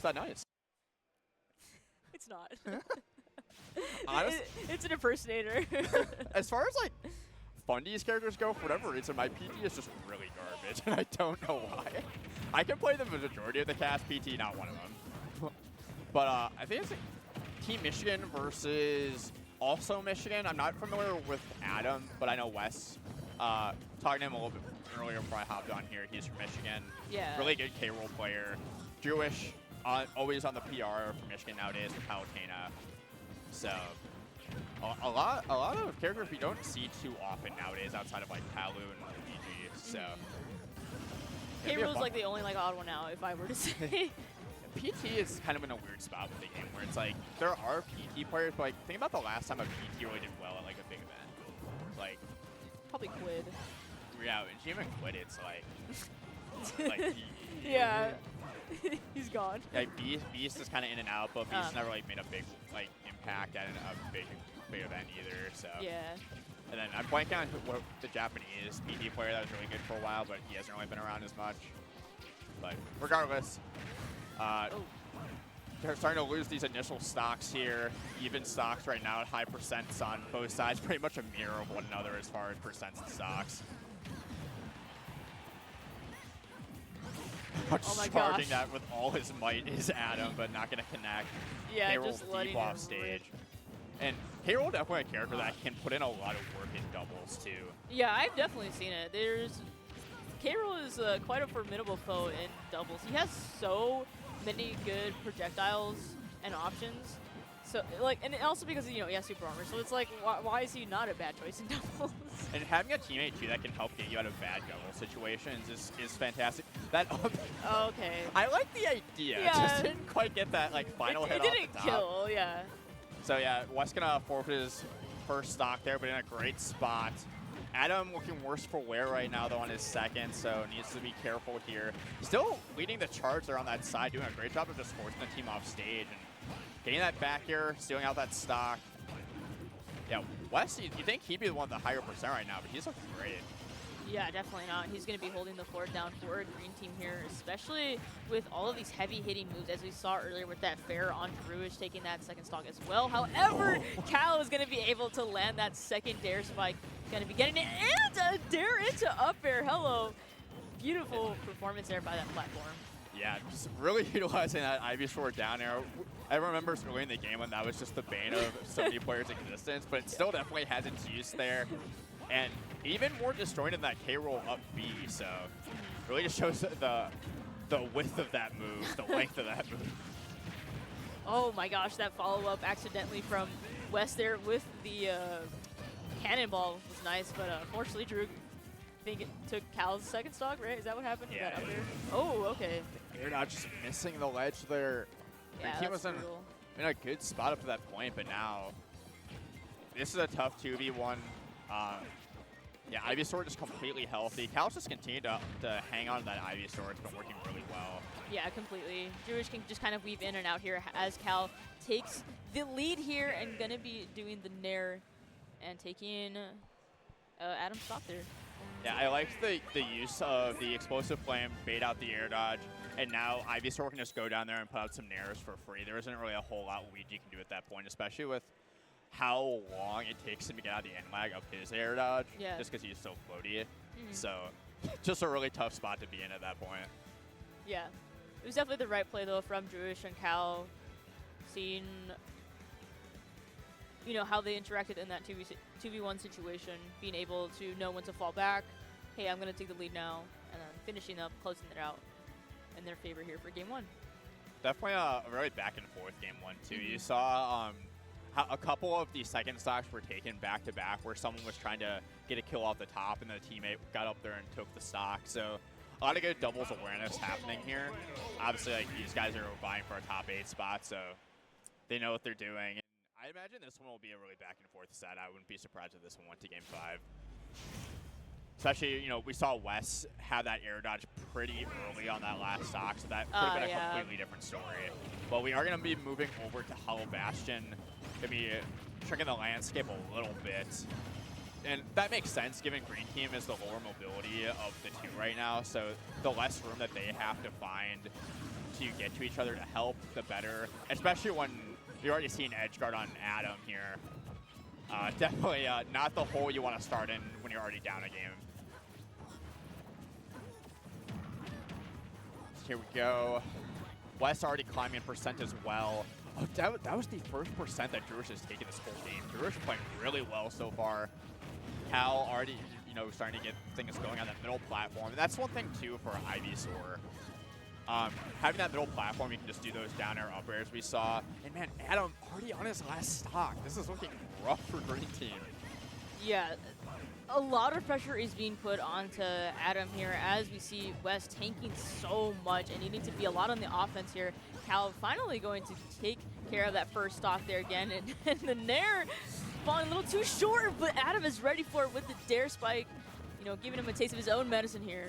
was that nice. It's not. Honestly, It's an impersonator. as far as like Fundy's characters go, for whatever reason, my PT is just really garbage, and I don't know why. I can play the majority of the cast, PT not one of them. But I think it's like Team Michigan versus also Michigan. I'm not familiar with Adam, but I know Wes. Talking to him a little bit earlier before I hopped on here. He's from Michigan. Yeah. Really good K-Rool player. Drewish, always on the PR for Michigan nowadays with Palutena. So a lot of characters we don't see too often nowadays outside of like Palu and Luigi. So K-Rool's like the only like odd one out, if I were to say. PT is kind of in a weird spot with the game where it's like there are PT players, but like think about the last time a PT really did well at like a big event. Like Probably Quid. yeah, and even Quid, it's like Yeah. He's gone. Like Beast is kind of in and out, but Beast never like made a big like impact at a big event either. So Yeah. And then I'm blanking on what the Japanese PT player that was really good for a while, but he hasn't really been around as much. But regardless, they're starting to lose these initial stocks here. Even stocks right now at high percents on both sides, pretty much a mirror of one another as far as percents and stocks. Oh my Charging gosh. that with all his might is Adam, but not going to connect. Yeah, K-Rool just letting deep off him stage. And K-Rool definitely a character that can put in a lot of work in doubles too. Yeah, I've definitely seen it. K-Rool is quite a formidable foe in doubles. He has so many good projectiles and options. So and also because he has super armor. So it's like, why is he not a bad choice in doubles? And having a teammate too that can help get you out of bad double situations is fantastic. That okay. I like the idea. Yeah. Just didn't quite get that like final hit it off didn't the top. kill, yeah. So yeah, Wes gonna forfeit his first stock there, but in a great spot. Adam looking worse for wear right now though on his second, so needs to be careful here. Still leading the charge there on that side, doing a great job of just forcing the team off stage and getting that back here, stealing out that stock. Yeah, Wes, you think he'd be the one with the higher percent right now, but he's looking great. Yeah, definitely not. He's going to be holding the fort down for a green team here, especially with all of these heavy-hitting moves, as we saw earlier with that fair on Drewish taking that second stock as well. However, Cal is going to be able to land that second dare spike. Going to be getting it, and a dare into up air. Hello. Beautiful performance there by that platform. Yeah, just really utilizing that Ivy Sword down air. I remember early in the game when that was just the bane of so many players' existence, but it still definitely has its use there. And even more destroying than that K-Rool up B, so really just shows the width of that move, the length of that move. Oh my gosh, that follow-up accidentally from West there with the cannonball was nice, but unfortunately Drew, I think it took Cal's second stock, right? Is that what happened? Yeah. Up there? Oh, okay. They're not just missing the ledge there. Yeah, the team that's was brutal. in a good spot up to that point, but now this is a tough 2v1. Yeah, Ivy Sword is completely healthy. Cal's just continued to hang on to that Ivy Sword. It's been working really well. Yeah, completely. Drewish can just kind of weave in and out here as Cal takes the lead here and going to be doing the Nair and taking Adam's stop there. Yeah, I liked the use of the Explosive Flame, bait out the air dodge, and now Ivy Sword can just go down there and put out some Nairs for free. There isn't really a whole lot Luigi can do at that point, especially with how long it takes him to get out of the end lag of his air dodge, just because he's so floaty. So just a really tough spot to be in at that point. Yeah. It was definitely the right play, though, from Drewish and Cal, seeing how they interacted in that 2v1 situation, being able to know when to fall back. Hey, I'm going to take the lead now, and then finishing up, closing it out in their favor here for game one. Definitely a really back and forth game one, too. You saw how a couple of the second stocks were taken back to back where someone was trying to get a kill off the top and the teammate got up there and took the stock. So a lot of good doubles awareness happening here. Obviously, like, these guys are vying for a top 8 spot, so they know what they're doing. And I imagine this one will be a really back and forth set. I wouldn't be surprised if this one went to game 5. Especially, we saw Wes have that air dodge pretty early on that last stock, so that could have been a completely different story. But we are going to be moving over to Hollow Bastion. Going to be tricking the landscape a little bit. And that makes sense, given Green Team is the lower mobility of the two right now, so the less room that they have to find to get to each other to help, the better. Especially when you're already seeing edge guard on Adam here. Definitely not the hole you want to start in when you're already down a game. Here we go. West already climbing percent as well. Oh, that was the first percent that Drewish has taken this whole game. Drewish playing really well so far. Cal already, you know, starting to get things going on that middle platform. And that's one thing, too, for Ivysaur. Having that middle platform, you can just do those down air up airs we saw. And, man, Adam already on his last stock. This is looking rough for Green Team. Yeah, a lot of pressure is being put onto Adam here as we see West tanking so much and needing to be a lot on the offense here. Cal finally going to take care of that first stock there again, and the Nair falling a little too short, but Adam is ready for it with the Dare Spike, you know, giving him a taste of his own medicine here.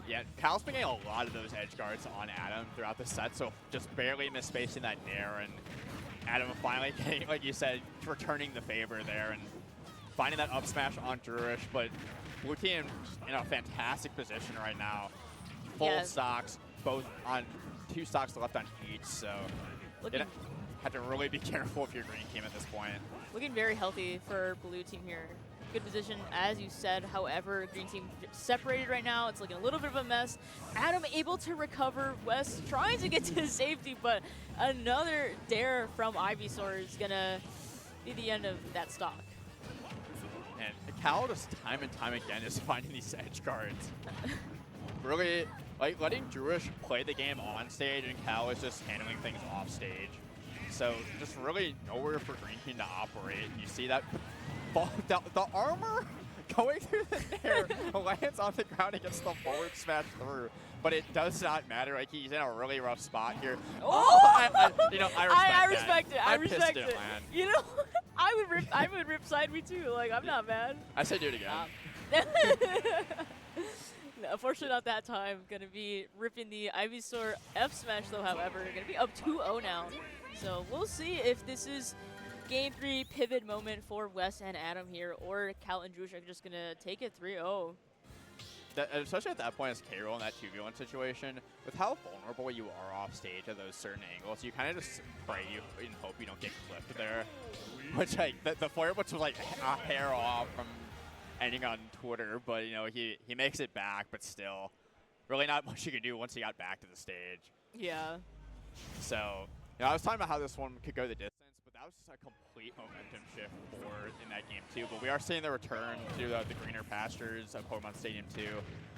Yeah, Cal's been getting a lot of those edge guards on Adam throughout the set, so just barely misspacing that Nair, and Adam finally getting, like you said, returning the favor there and finding that up smash on Drewish, but Blue Team in a fantastic position right now. Full stocks, both on 2 stocks left on each, so had to really be careful if you're Green Team at this point. Looking very healthy for Blue Team here. Good position, as you said. However, Green Team separated right now. It's looking a little bit of a mess. Adam able to recover. West trying to get to his safety, but another dare from Ivysaur is going to be the end of that stock. And Cal just time and time again is finding these edge guards. Really, like, letting Drewish play the game on stage, and Cal is just handling things off stage. So just really nowhere for Green Team to operate. And you see that the armor going through the air lands on the ground and gets the forward smash through. But it does not matter. Like, he's in a really rough spot here. Oh! I respect it. I respect it. Man. You know, I would rip side me too. Like, I'm not mad. I say do it again. No, unfortunately, not that time. Gonna be ripping the Ivysaur F smash though. However, gonna be up 2-0 now. So we'll see if this is Game 3 pivot moment for Wes and Adam here, or Cal and Drewish are just gonna take it 3-0. Especially at that point as K-Roll in that 2v1 situation, with how vulnerable you are off stage at those certain angles, you kind of just pray and hope you don't get clipped there. Which, like, the flare was like a hair off from ending on Twitter, but, you know, he makes it back, but still, really not much you can do once he got back to the stage. Yeah. So, you know, I was talking about how this one could go the distance, but that was just a complete momentum shift forward in that game too. But we are seeing the return to the greener pastures of Pokemon Stadium 2.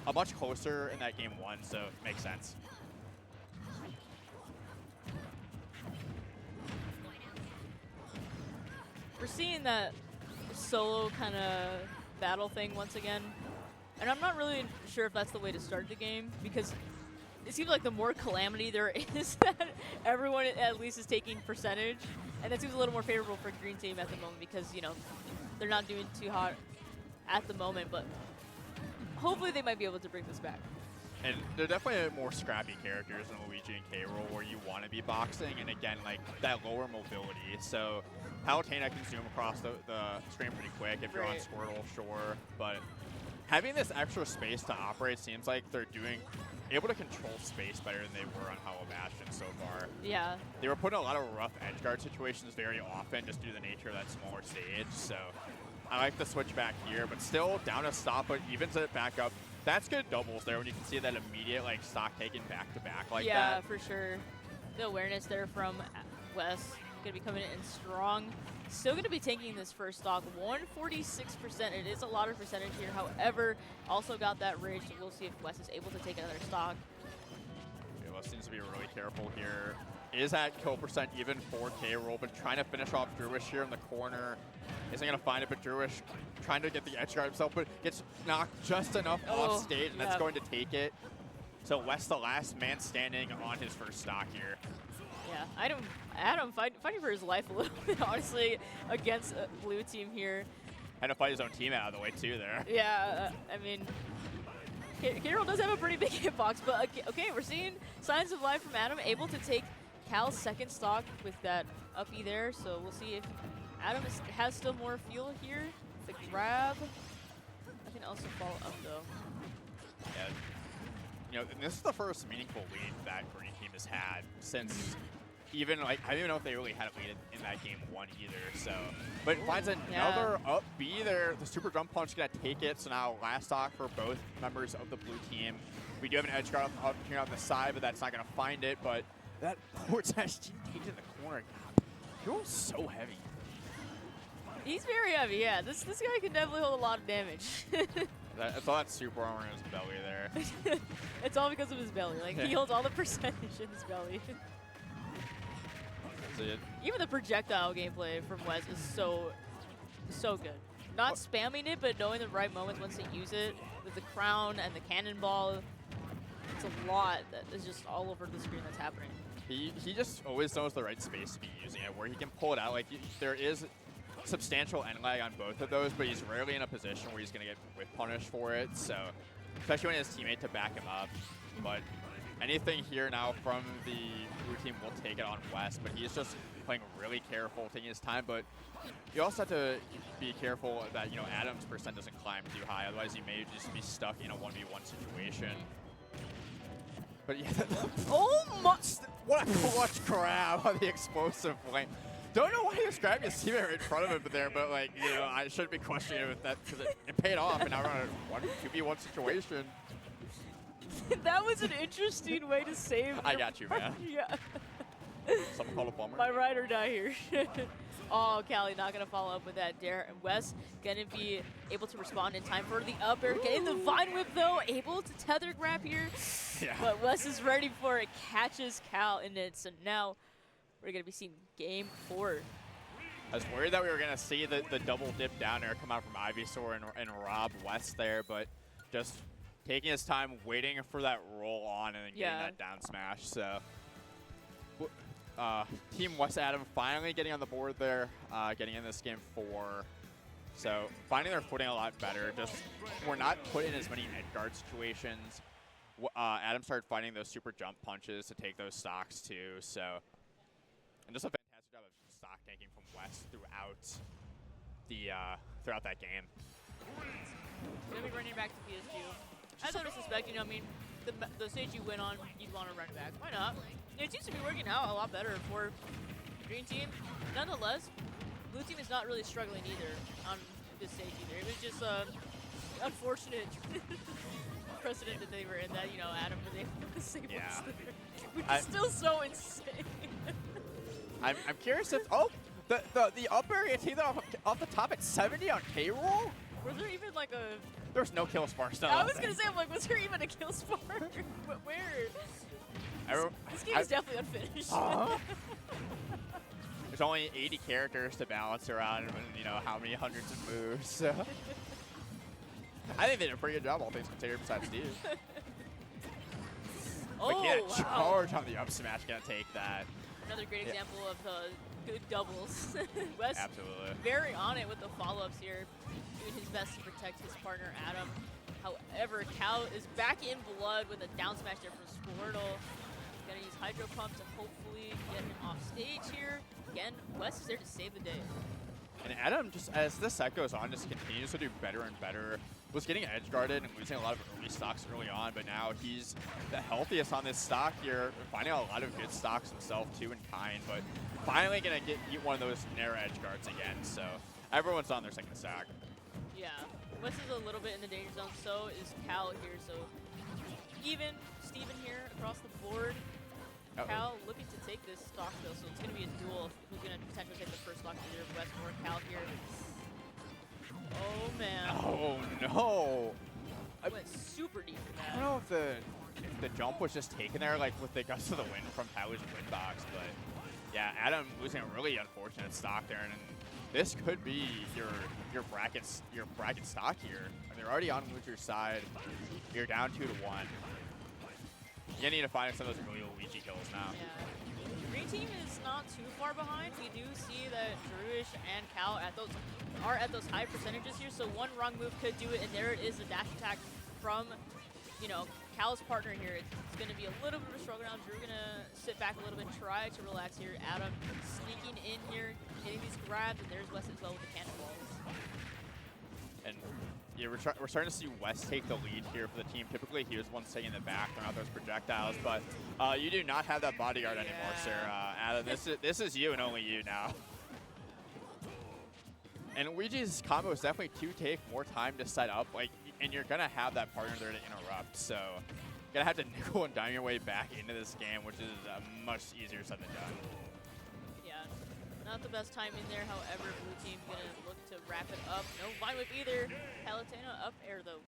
A much closer in that game 1, so it makes sense. We're seeing that solo kind of battle thing once again. And I'm not really sure if that's the way to start the game, because it seems like the more calamity there is, that everyone at least is taking percentage. And that seems a little more favorable for Green Team at the moment because, you know, they're not doing too hot at the moment. But hopefully they might be able to bring this back. And they're definitely more scrappy characters than Luigi and K-Roll, where you want to be boxing, and again, like, that lower mobility. So Palutena can zoom across the screen pretty quick if you're on Squirtle, sure. But having this extra space to operate seems like they're able to control space better than they were on Hollow Bastion so far. Yeah. They were putting a lot of rough edge guard situations very often just due to the nature of that smaller stage. So I like the switch back here, but still down a stop, but evens it back up. That's good doubles there when you can see that immediate like stock taken back to back like that. Yeah, for sure. The awareness there from Wes. Going to be coming in strong. Still going to be taking this first stock. 146%. It is a lot of percentage here. However, also got that rage, so we'll see if Wes is able to take another stock. Yeah, Wes seems to be really careful here. Is at kill percent even for K-Roll, but trying to finish off Drewish here in the corner. Isn't going to find it, but Drewish trying to get the edge guard himself, but gets knocked just enough off stage, and that's going to take it. So Wes, the last man standing on his first stock here. Yeah, Adam fighting for his life a little bit, honestly, against Blue Team here. Had to fight his own team out of the way, too, there. Yeah, I mean, K-Roll does have a pretty big hitbox, but okay, we're seeing signs of life from Adam, able to take Cal's second stock with that uppie there, so we'll see if Adam has still more fuel here. The grab, I can also follow up, though. Yeah. You know, and this is the first meaningful lead that Green Team has had since even, like, I don't even know if they really had a lead in that game 1 either, so. But finds another up B there. The super jump punch gonna take it, so now last stock for both members of the blue team. We do have an edge guard up here on the side, but that's not gonna find it, but that Vortex takes it in the corner. You're so heavy. He's very heavy, yeah. This guy can definitely hold a lot of damage. I thought that super armor in his belly there. It's all because of his belly. Like, he holds all the percentage in his belly. Even the projectile gameplay from Wes is so good. Not spamming it, but knowing the right moments once to use it with the crown and the cannonball. It's a lot that is just all over the screen that's happening. He just always knows the right space to be using it, where he can pull it out. Like, there is substantial end lag on both of those, but he's rarely in a position where he's going to get whip punished for it. So, especially when he has a teammate to back him up. But anything here now from the blue team will take it on West, but he's just playing really careful, taking his time. But you also have to be careful that, you know, Adam's percent doesn't climb too high. Otherwise, he may just be stuck in a 1v1 situation. But yeah, oh my! What a clutch grab on the explosive flame. Don't know why he was grabbing his teammate right in front of him there, but, like, you know, I shouldn't be questioning it with that because it paid off, and now we're on a 2v1 situation. That was an interesting way to save. I got you, man. Yeah. Someone called a bummer. My ride or die here. Oh, Callie not going to follow up with that dare. And Wes going to be able to respond in time for the up air. Getting the Vine Whip, though. Able to tether grab here. Yeah. But Wes is ready for it. Catches Cal in it. So now we're going to be seeing game 4. I was worried that we were going to see the double dip down air come out from Ivysaur and rob West there, but just taking his time, waiting for that roll on, and then getting that down smash. So, Team West Adam finally getting on the board there, getting in this game 4. So, finding their footing a lot better. Just, we're not put in as many edge guard situations. Adam started finding those super jump punches to take those stocks too. So, and just a fantastic job of stock tanking from West throughout that game. Gonna be running back to PSG. As I was suspecting, I mean, the stage you went on, you'd want to run back. Why not? It seems to be working out a lot better for Green Team. Nonetheless, Blue Team is not really struggling either on this stage either. It was just unfortunate precedent that they were in that, you know, Adam was able to save us there. Which is still so insane. I'm curious if, the up area team off the top at 70 on K-Roll? Was there even like a... There was no kill spar still. I was going to say, I'm like, was there even a kill spar? But where? This game is definitely unfinished. There's only 80 characters to balance around, and, you know, how many hundreds of moves. So. I think they did a pretty good job, all things considered, besides Steve. Oh, wow. Charge on the up smash, gonna take that. Another great example of good doubles. Wes absolutely very on it with the follow-ups here, doing his best to protect his partner Adam. However, Cal is back in blood with a down smash there from Squirtle. Gonna use Hydro Pump to hopefully get him off stage here. Again, Wes is there to save the day. And Adam, just as this set goes on, just continues to do better and better. Was getting edge guarded and losing a lot of early stocks early on, but now he's the healthiest on this stock here, finding a lot of good stocks himself too in kind, but finally gonna get one of those narrow edge guards again. So everyone's on their second stock. Yeah, Wes is a little bit in the danger zone, so is Cal here. So even Steven here across the board. Cal looking to take this stock though, so it's gonna be a duel. Who's gonna potentially take the first stock, either Wes or Cal here. Oh man. Oh no. I went super deep for that. I don't know if the jump was just taken there, like with the gust of the wind from Palutena win box, but yeah, Adam losing a really unfortunate stock there, and this could be your bracket stock here. They're already on loser's side. You're down 2-1. You need to find some of those early Luigi kills now. Yeah. Green team is not too far behind. We do see that Drewish and Cal are at those high percentages here, so one wrong move could do it, and there it is, the dash attack from, you know, Cal's partner here. It's going to be a little bit of a struggle now. Drew going to sit back a little bit, try to relax here. Adam sneaking in here, getting these grabs, and there's Wes as well with the cannonballs. And yeah, we're starting to see West take the lead here for the team. Typically, he was one staying in the back, throwing out those projectiles, but you do not have that bodyguard anymore, sir. Adam, this is you and only you now. And Luigi's combo is definitely to take more time to set up, and you're gonna have that partner there to interrupt. So, you're gonna have to nickel and dime your way back into this game, which is much easier said than done. Yeah, not the best timing there. However, blue team gonna look to wrap it up. No vine whip either. Palutena up air though.